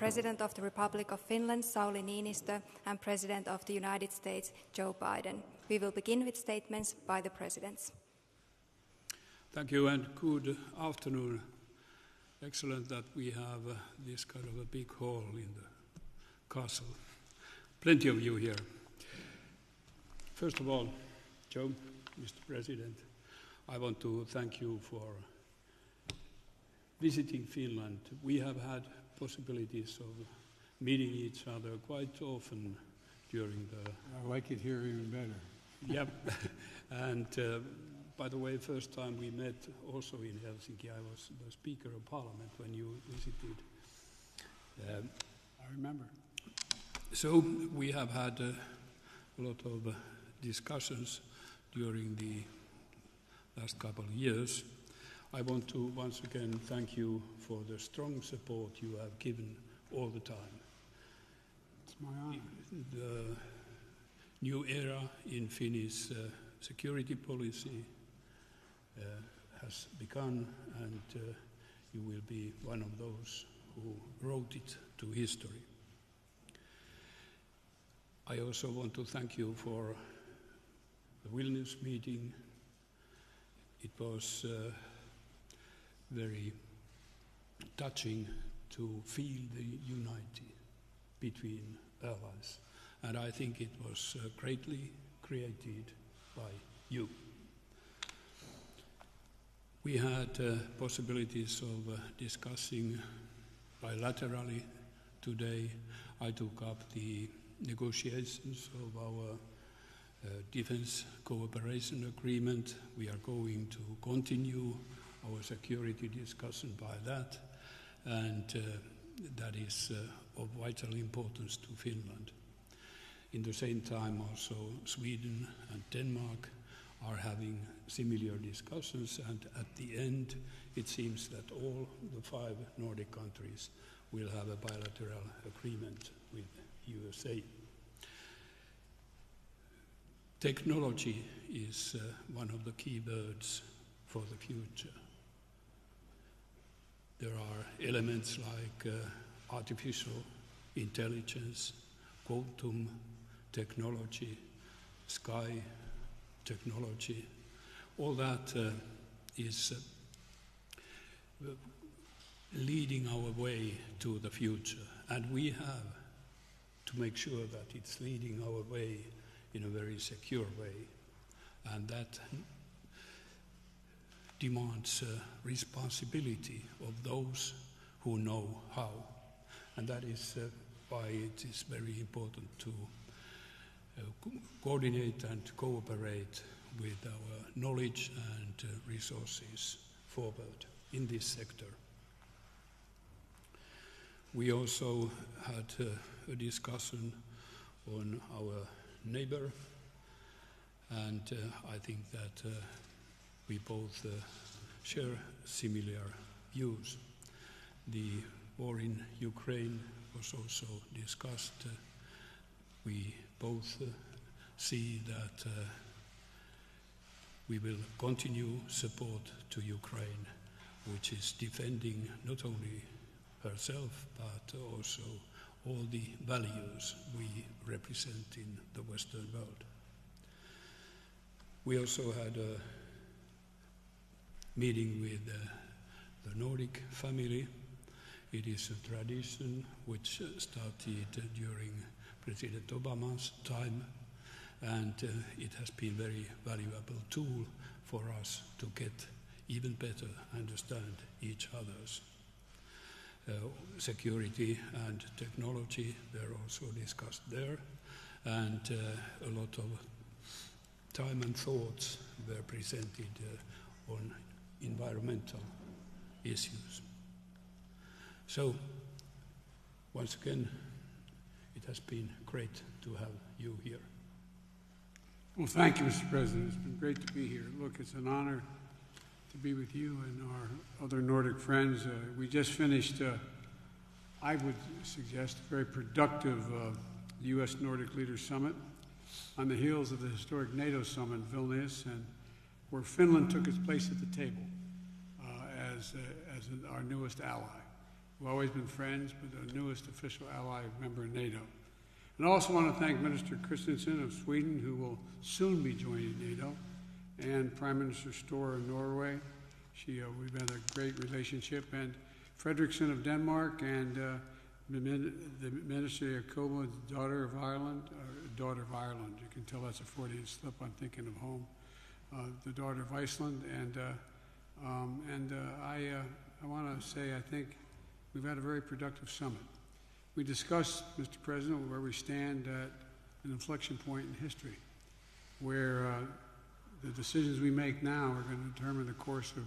President of the Republic of Finland, Sauli Niinistö, and President of the United States, Joe Biden. We will begin with statements by the presidents. Thank you and good afternoon. Excellent that we have this kind of a big hall in the castle. Plenty of you here. First of all, Joe, Mr. President, I want to thank you for visiting Finland. We have had possibilities of meeting each other quite often during the... I like it here even better. Yep. And by the way, first time we met also in Helsinki, I was the Speaker of Parliament when you visited. I remember. So we have had a lot of discussions during the last couple of years. I want to once again thank you for the strong support you have given all the time. It's my honor. The new era in Finnish security policy has begun, and you will be one of those who wrote it to history. I also want to thank you for the Vilnius meeting. It was very touching to feel the unity between allies, and I think it was greatly created by you. We had possibilities of discussing bilaterally today. I took up the negotiations of our defense cooperation agreement. We are going to continue our security discussion by that, and that is of vital importance to Finland. In the same time also Sweden and Denmark are having similar discussions, and at the end it seems that all the 5 Nordic countries will have a bilateral agreement with USA. Technology is one of the key words for the future. There are elements like artificial intelligence, quantum technology, sky technology. All that is leading our way to the future, and we have to make sure that it's leading our way in a very secure way, and that demands responsibility of those who know how, and that is why it is very important to coordinate and cooperate with our knowledge and resources forward in this sector. We also had a discussion on our neighbor, and I think that we both share similar views. The war in Ukraine was also discussed. We both see that we will continue support to Ukraine, which is defending not only herself but also all the values we represent in the Western world. We also had a meeting with the Nordic family. It is a tradition which started during President Obama's time, and it has been a very valuable tool for us to get even better understand each other's security and technology. They're also discussed there, and a lot of time and thoughts were presented on environmental issues. So, once again, it has been great to have you here. Well, thank you, Mr. President. It's been great to be here. Look, it's an honor to be with you and our other Nordic friends. We just finished, I would suggest, a very productive U.S. Nordic Leaders Summit on the heels of the historic NATO summit in Vilnius, and where Finland took its place at the table as our newest ally. We've always been friends, but the newest official ally member of NATO. And I also want to thank Minister Christensen of Sweden, who will soon be joining NATO, and Prime Minister Støre of Norway. We've had a great relationship. And Fredriksson of Denmark, and the Minister Jacoba, daughter of Ireland. You can tell that's a Freudian slip. I'm thinking of home. The daughter of Iceland. I want to say I think we've had a very productive summit. We discussed, Mr. President, where we stand at an inflection point in history, where the decisions we make now are going to determine the course of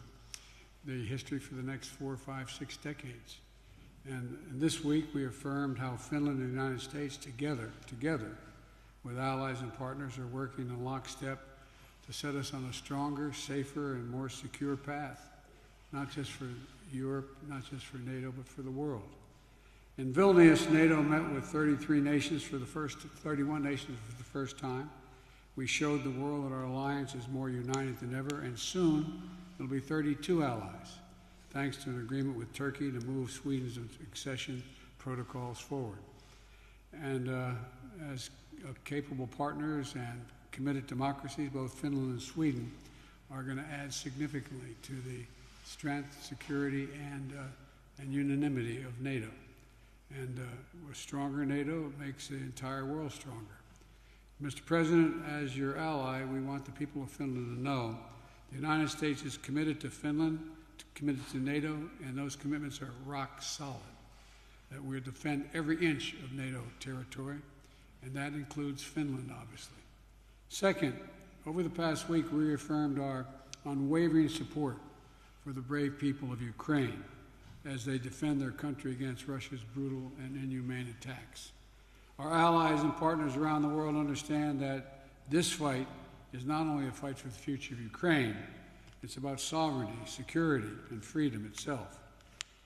the history for the next 4, 5, 6 decades. And this week we affirmed how Finland and the United States together with allies and partners are working in lockstep to set us on a stronger, safer, and more secure path, not just for Europe, not just for NATO, but for the world. In Vilnius, NATO met with 31 nations for the first time. We showed the world that our alliance is more united than ever, and soon there'll be 32 allies, thanks to an agreement with Turkey to move Sweden's accession protocols forward. And as capable partners and committed democracies, both Finland and Sweden are going to add significantly to the strength, security, and unanimity of NATO. And a stronger NATO makes the entire world stronger. Mr. President, as your ally, we want the people of Finland to know the United States is committed to Finland, committed to NATO, and those commitments are rock solid. That we'll defend every inch of NATO territory, and that includes Finland, obviously. Second, over the past week, we reaffirmed our unwavering support for the brave people of Ukraine as they defend their country against Russia's brutal and inhumane attacks. Our allies and partners around the world understand that this fight is not only a fight for the future of Ukraine, it's about sovereignty, security, and freedom itself.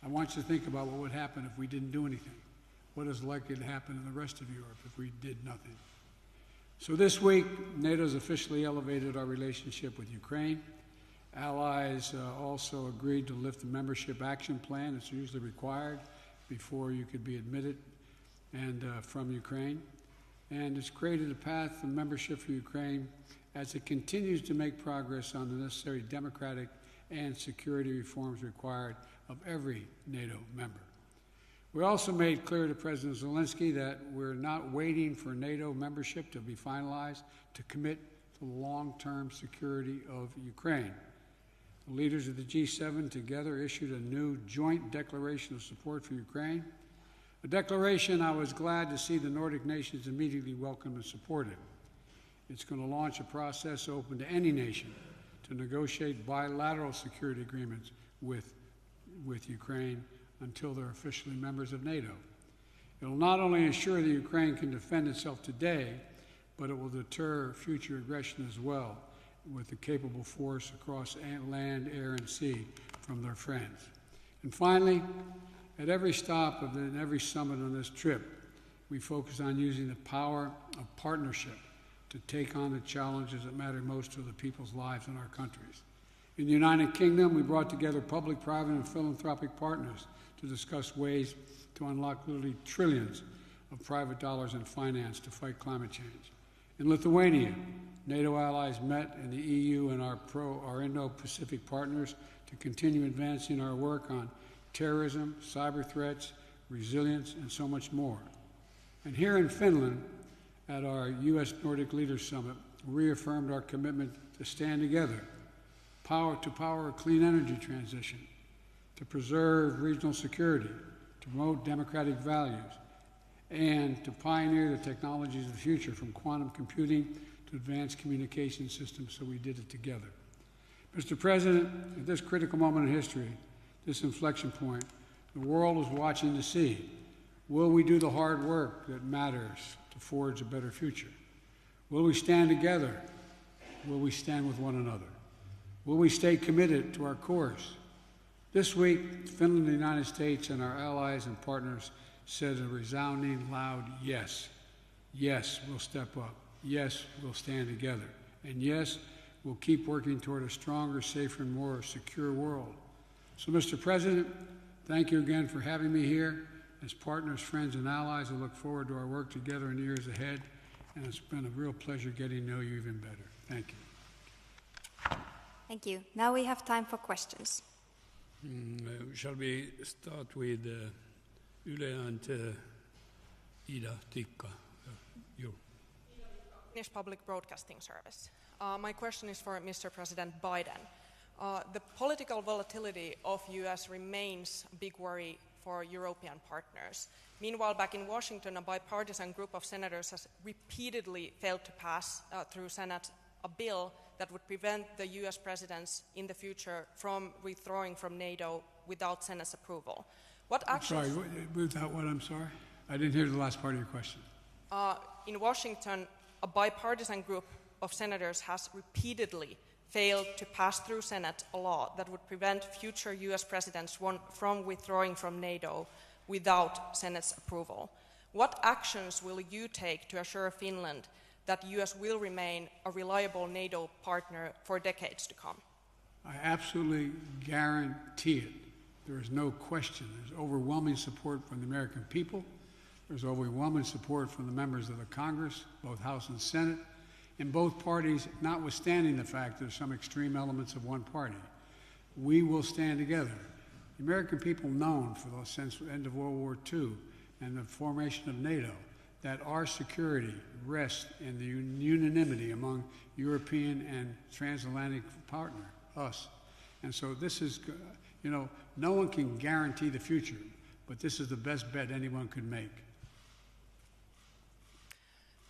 I want you to think about what would happen if we didn't do anything. What is likely to happen in the rest of Europe if we did nothing? So this week, NATO's officially elevated our relationship with Ukraine. Allies also agreed to lift the membership action plan. It's usually required before you could be admitted from Ukraine. And it's created a path to membership for Ukraine as it continues to make progress on the necessary democratic and security reforms required of every NATO member. We also made clear to President Zelensky that we're not waiting for NATO membership to be finalized to commit to the long-term security of Ukraine. The leaders of the G7 together issued a new joint declaration of support for Ukraine, a declaration I was glad to see the Nordic nations immediately welcome and support it. It's going to launch a process open to any nation to negotiate bilateral security agreements with Ukraine until they're officially members of NATO. It will not only ensure that Ukraine can defend itself today, but it will deter future aggression as well, with the capable force across land, air, and sea from their friends. And finally, at every stop and every summit on this trip, we focus on using the power of partnership to take on the challenges that matter most to the people's lives in our countries. In the United Kingdom, we brought together public, private, and philanthropic partners to discuss ways to unlock literally trillions of private dollars in finance to fight climate change. In Lithuania, NATO allies met in the EU and our Indo-Pacific partners to continue advancing our work on terrorism, cyber threats, resilience, and so much more. And here in Finland, at our U.S. Nordic Leaders Summit, we reaffirmed our commitment to stand together, to power a clean energy transition, to preserve regional security, to promote democratic values, and to pioneer the technologies of the future, from quantum computing to advanced communication systems, so we did it together. Mr. President, at this critical moment in history, this inflection point, the world is watching to see, will we do the hard work that matters to forge a better future? Will we stand together? Will we stand with one another? Will we stay committed to our course? This week, Finland, the United States, and our allies and partners said a resounding, loud yes. Yes, we'll step up. Yes, we'll stand together. And yes, we'll keep working toward a stronger, safer, and more secure world. So, Mr. President, thank you again for having me here. As partners, friends, and allies, I look forward to our work together in the years ahead, and it's been a real pleasure getting to know you even better. Thank you. Thank you. Now we have time for questions. Shall we start with Yle and Ida Tikka? You. Finnish Public Broadcasting Service. My question is for Mr. President Biden. The political volatility of U.S. remains a big worry for European partners. Meanwhile, back in Washington, a bipartisan group of senators has repeatedly failed to pass through Senate a bill that would prevent the U.S. presidents in the future from withdrawing from NATO without Senate's approval. What actions? Sorry, without what? I'm sorry? I didn't hear the last part of your question. In Washington, a bipartisan group of senators has repeatedly failed to pass through Senate a law that would prevent future U.S. presidents from withdrawing from NATO without Senate's approval. What actions will you take to assure Finland that the U.S. will remain a reliable NATO partner for decades to come? I absolutely guarantee it. There is no question. There's overwhelming support from the American people. There's overwhelming support from the members of the Congress, both House and Senate, in both parties, notwithstanding the fact there's some extreme elements of one party. We will stand together. The American people known since the end of World War II and the formation of NATO that our security rests in the unanimity among European and transatlantic partner, us. And so this is, no one can guarantee the future, but this is the best bet anyone could make.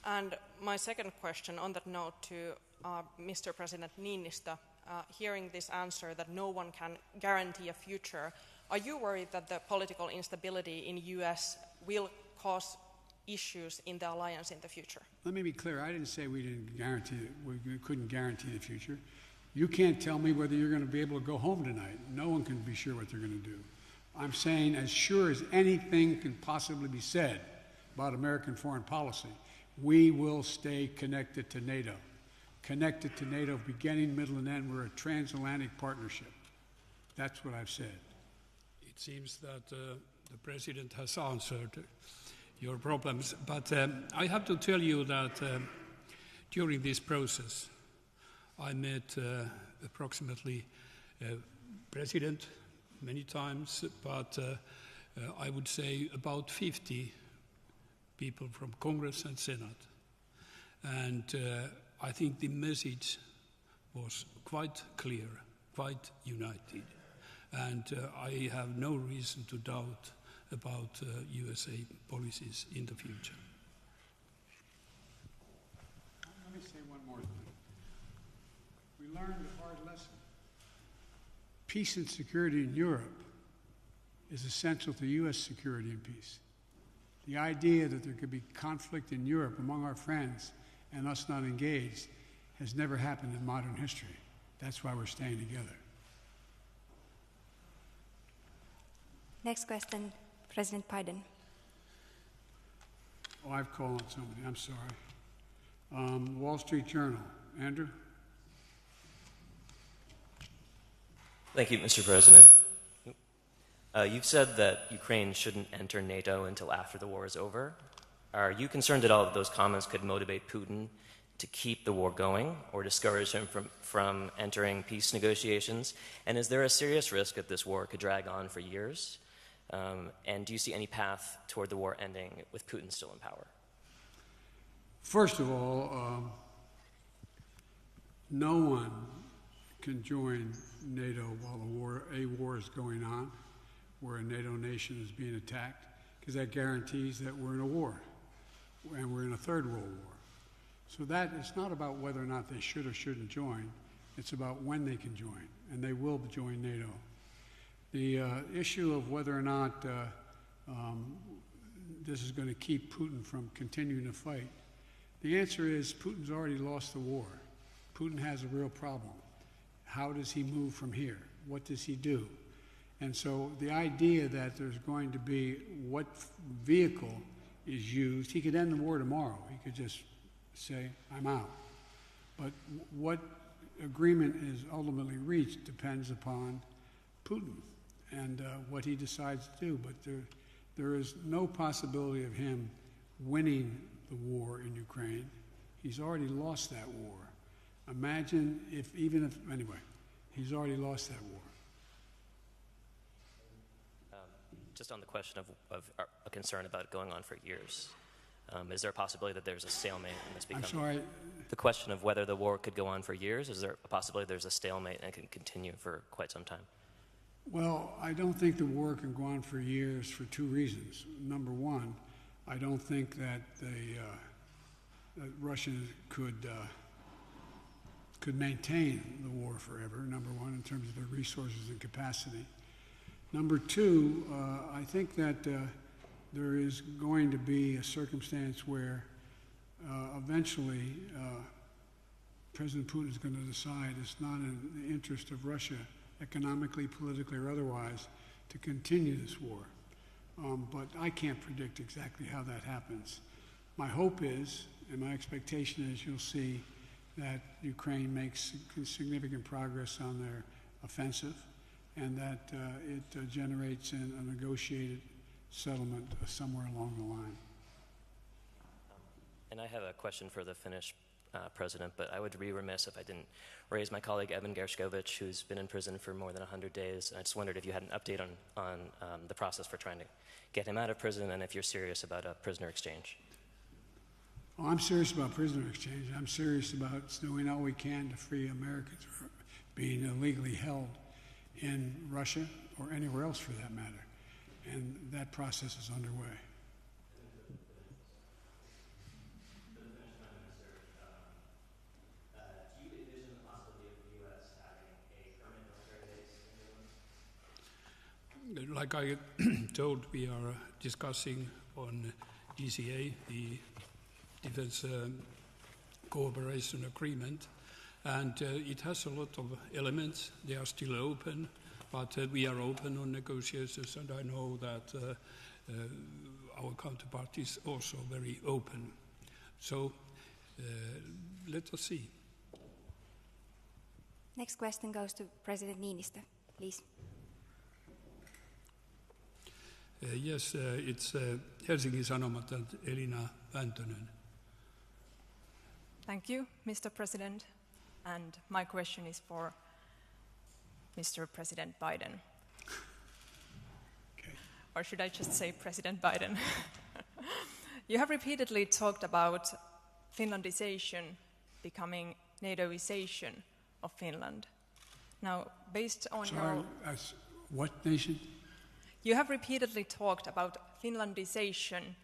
And my second question on that note to Mr. President Niinistö, hearing this answer that no one can guarantee a future, are you worried that the political instability in the U.S. will cause issues in the alliance in the future? Let me be clear. I didn't say we couldn't guarantee the future. You can't tell me whether you're going to be able to go home tonight. No one can be sure what they're going to do. I'm saying as sure as anything can possibly be said about American foreign policy, we will stay connected to NATO. Connected to NATO, beginning, middle, and end. We're a transatlantic partnership. That's what I've said. It seems that the President has answered your problems, but I have to tell you that during this process, I met approximately President many times, but I would say about 50 people from Congress and Senate. And I think the message was quite clear, quite united. And I have no reason to doubt about USA policies in the future. Let me say one more thing. We learned a hard lesson. Peace and security in Europe is essential to U.S. security and peace. The idea that there could be conflict in Europe among our friends and us not engaged has never happened in modern history. That's why we're staying together. Next question, President Biden. Oh, I've called on somebody. I'm sorry. Wall Street Journal. Andrew? Thank you, Mr. President. You've said that Ukraine shouldn't enter NATO until after the war is over. Are you concerned at all that those comments could motivate Putin to keep the war going or discourage him from entering peace negotiations? And is there a serious risk that this war could drag on for years? And do you see any path toward the war ending with Putin still in power? First of all, no one can join NATO while a war is going on, where a NATO nation is being attacked, because that guarantees that we're in a war, and we're in a third world war. So that it's not about whether or not they should or shouldn't join, it's about when they can join, and they will join NATO. The issue of whether or not this is going to keep Putin from continuing to fight, the answer is Putin's already lost the war. Putin has a real problem. How does he move from here? What does he do? And so the idea that there's going to be what vehicle is used, he could end the war tomorrow. He could just say, I'm out. But what agreement is ultimately reached depends upon Putin. and what he decides to do. But there is no possibility of him winning the war in Ukraine. He's already lost that war. Imagine anyway, he's already lost that war. Just on the question of a concern about it going on for years, is there a possibility that there's a stalemate in this becoming? I'm sorry? The question of whether the war could go on for years, is there a possibility there's a stalemate and it can continue for quite some time? Well, I don't think the war can go on for years for two reasons. Number one, I don't think that that Russia could maintain the war forever, number one, in terms of their resources and capacity. Number two, I think that there is going to be a circumstance where eventually President Putin is going to decide it's not in the interest of Russia, economically, politically, or otherwise, to continue this war. But I can't predict exactly how that happens. My hope is, and my expectation is, you'll see that Ukraine makes significant progress on their offensive, and that it generates a negotiated settlement somewhere along the line. And I have a question for the Finnish president, but I would be remiss if I didn't raise my colleague Evan Gershkovich, who's been in prison for more than 100 days. I just wondered if you had an update on the process for trying to get him out of prison, and if you're serious about a prisoner exchange. Well, I'm serious about prisoner exchange. I'm serious about doing all we can to free Americans from being illegally held in Russia or anywhere else for that matter. And that process is underway. Do you envision the possibility of the U.S. having a permanent military base in Finland? Like I told, we are discussing on DCA, the Defense Cooperation Agreement, and it has a lot of elements. They are still open, but we are open on negotiations, and I know that our counterpart is also very open. So let us see. Next question goes to President Niinistö, please. Yes, it's Helsingin Sanomat and Elina Väntönen. Thank you, Mr. President. And my question is for Mr. President Biden. Okay. Or should I just say President Biden? You have repeatedly talked about Finlandization becoming NATOization of Finland. Now, based on your... what nation? You have repeatedly talked about Finlandization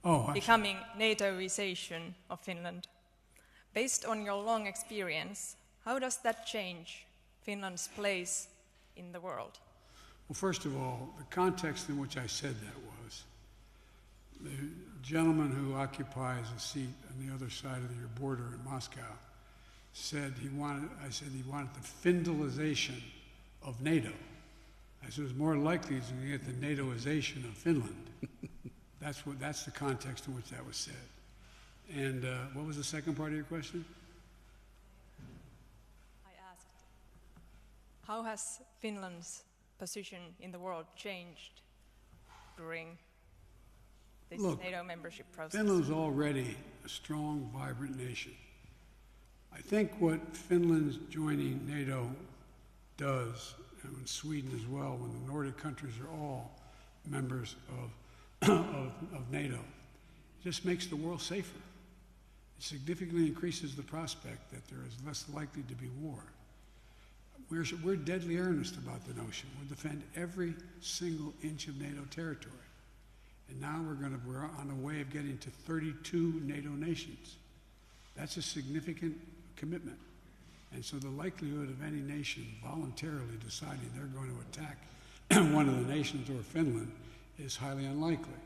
Oh, becoming NATOization of Finland. Based on your long experience, how does that change Finland's place in the world? Well, first of all, the context in which I said that was the gentleman who occupies a seat on the other side of your border in Moscow said he wanted the Findalization of NATO. I said it was more likely to get the NATOization of Finland. That's the context in which that was said. And what was the second part of your question? I asked, how has Finland's position in the world changed during this NATO membership process? Finland's already a strong, vibrant nation. I think what Finland's joining NATO does, and Sweden as well, when the Nordic countries are all members of NATO, it just makes the world safer. It significantly increases the prospect that there is less likely to be war. We're deadly earnest about the notion. We'll defend every single inch of NATO territory. And now we're on the way of getting to 32 NATO nations. That's a significant commitment. And so the likelihood of any nation voluntarily deciding they're going to attack one of the nations or Finland is highly unlikely.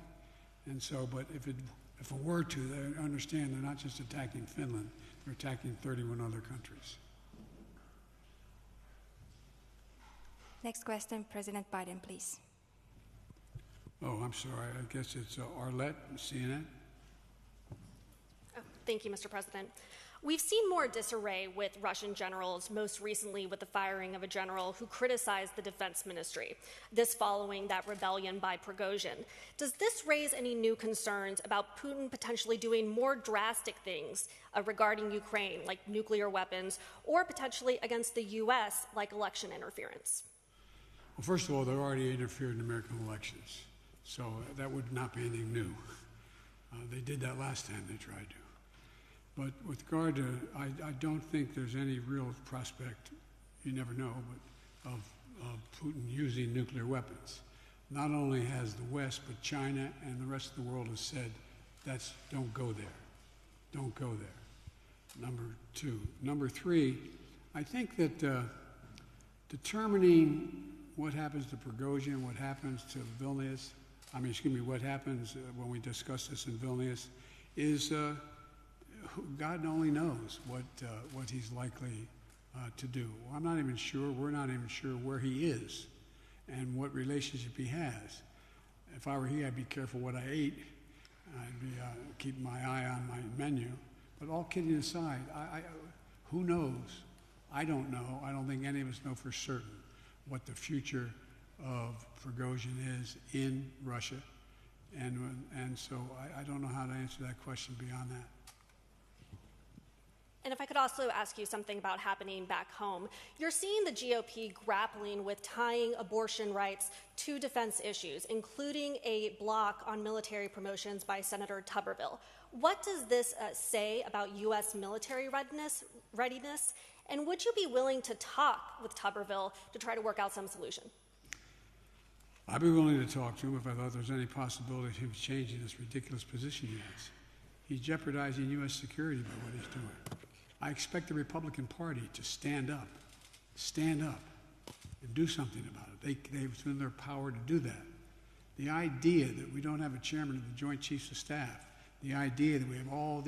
And so, but if it were to, they understand they're not just attacking Finland, they're attacking 31 other countries. Next question, President Biden, please. Oh, I'm sorry. I guess it's Arlette, CNN. Oh, thank you, Mr. President. We've seen more disarray with Russian generals, most recently with the firing of a general who criticized the defense ministry, this following that rebellion by Prigozhin. Does this raise any new concerns about Putin potentially doing more drastic things regarding Ukraine, like nuclear weapons, or potentially against the U.S., like election interference? Well, first of all, they're already interfered in American elections, so that would not be anything new. They did that last time they tried to. But with regard to, I don't think there's any real prospect, you never know, but of Putin using nuclear weapons. Not only has the West, but China and the rest of the world has said, don't go there. Don't go there. Number two. Number three, I think that determining what happens to Prigozhin, what happens to what happens when we discuss this in Vilnius, is God only knows what he's likely to do. Well, I'm not even sure, we're not even sure where he is and what relationship he has. If I were he, I'd be careful what I ate. I'd be keeping my eye on my menu. But all kidding aside, who knows? I don't know. I don't think any of us know for certain what the future of Prigozhin is in Russia. And so I don't know how to answer that question beyond that. And if I could also ask you something about happening back home. You're seeing the GOP grappling with tying abortion rights to defense issues, including a block on military promotions by Senator Tuberville. What does this say about U.S. military readiness? And would you be willing to talk with Tuberville to try to work out some solution? I'd be willing to talk to him if I thought there was any possibility of him changing this ridiculous position he has. He's jeopardizing U.S. security by what he's doing. I expect the Republican Party to stand up, and do something about it. It's in their power to do that. The idea that we don't have a chairman of the Joint Chiefs of Staff, the idea that we have all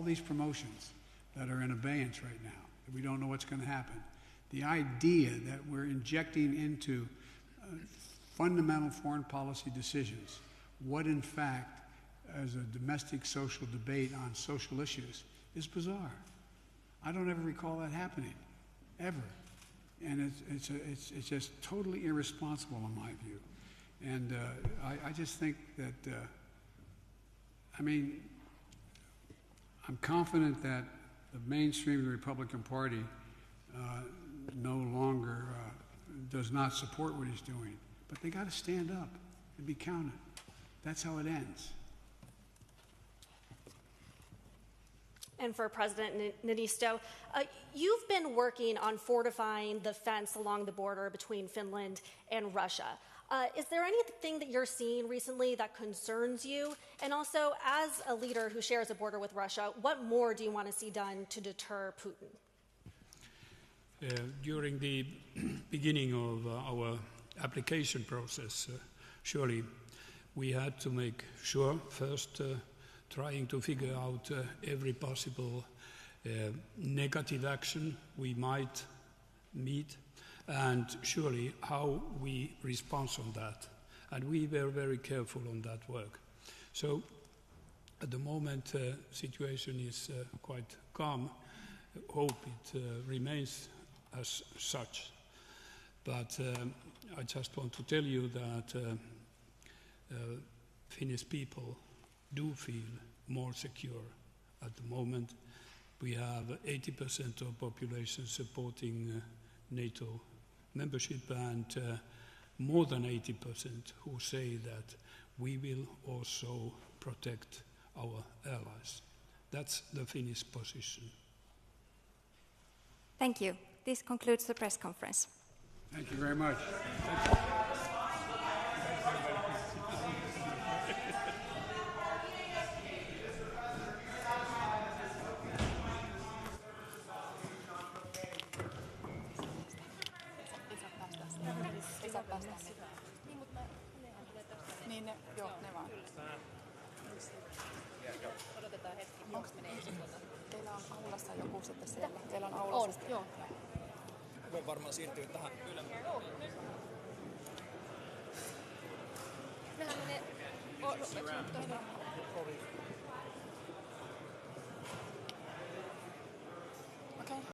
these promotions that are in abeyance right now, that we don't know what's going to happen, the idea that we're injecting into fundamental foreign policy decisions what in fact as a domestic social debate on social issues is bizarre. I don't ever recall that happening, ever. And it's just totally irresponsible in my view. And I just think that, I'm confident that the mainstream of the Republican Party no longer does not support what he's doing. But they got to stand up and be counted. That's how it ends. And for President Niinistö, you've been working on fortifying the fence along the border between Finland and Russia. Is there anything that you're seeing recently that concerns you? And also, as a leader who shares a border with Russia, what more do you want to see done to deter Putin? During the beginning of our application process, surely we had to make sure first trying to figure out every possible negative action we might meet, and surely how we respond on that. And we were very careful on that work. So at the moment, situation is quite calm. Hope it remains as such. But I just want to tell you that Finnish people do feel more secure at the moment. We have 80% of population supporting NATO membership, and more than 80% who say that we will also protect our allies. That's the Finnish position. Thank you. This concludes the press conference. Thank you very much. Ne vaan. Odotetaan hetki. Onko teillä on aulassa joku sitten siellä? Teillä on aulassa? On, joo. Voin varmaan siirtyä tähän ylempään. Nehän menee...